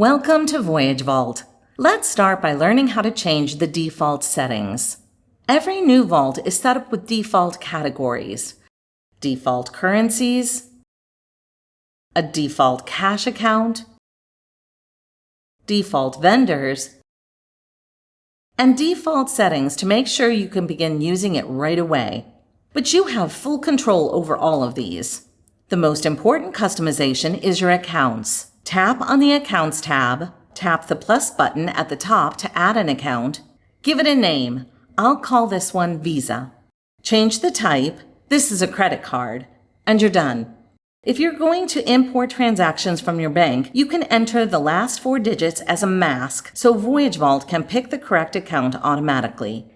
Welcome to Voyage Vault. Let's start by learning how to change the default settings. Every new vault is set up with default categories, default currencies, a default cash account, default vendors, and default settings to make sure you can begin using it right away. But you have full control over all of these. The most important customization is your accounts. Tap on the Accounts tab, tap the plus button at the top to add an account, give it a name. I'll call this one Visa. Change the type, this is a credit card, and you're done. If you're going to import transactions from your bank, you can enter the last 4 digits as a mask so Voyage Vault can pick the correct account automatically.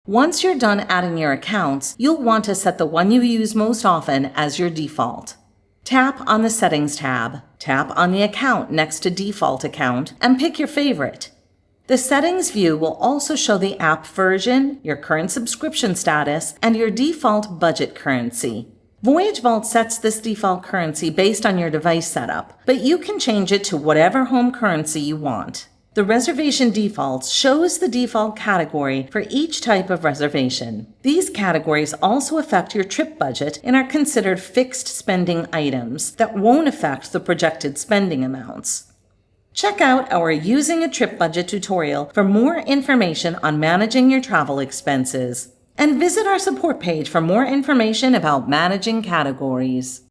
Once you're done adding your accounts, you'll want to set the one you use most often as your default. Tap on the Settings tab, tap on the account next to Default Account, and pick your favorite. The Settings view will also show the app version, your current subscription status, and your default budget currency. Voyage Vault sets this default currency based on your device setup, but you can change it to whatever home currency you want. The reservation defaults shows the default category for each type of reservation. These categories also affect your trip budget and are considered fixed spending items that won't affect the projected spending amounts. Check out our Using a Trip Budget tutorial for more information on managing your travel expenses. And visit our support page for more information about managing categories.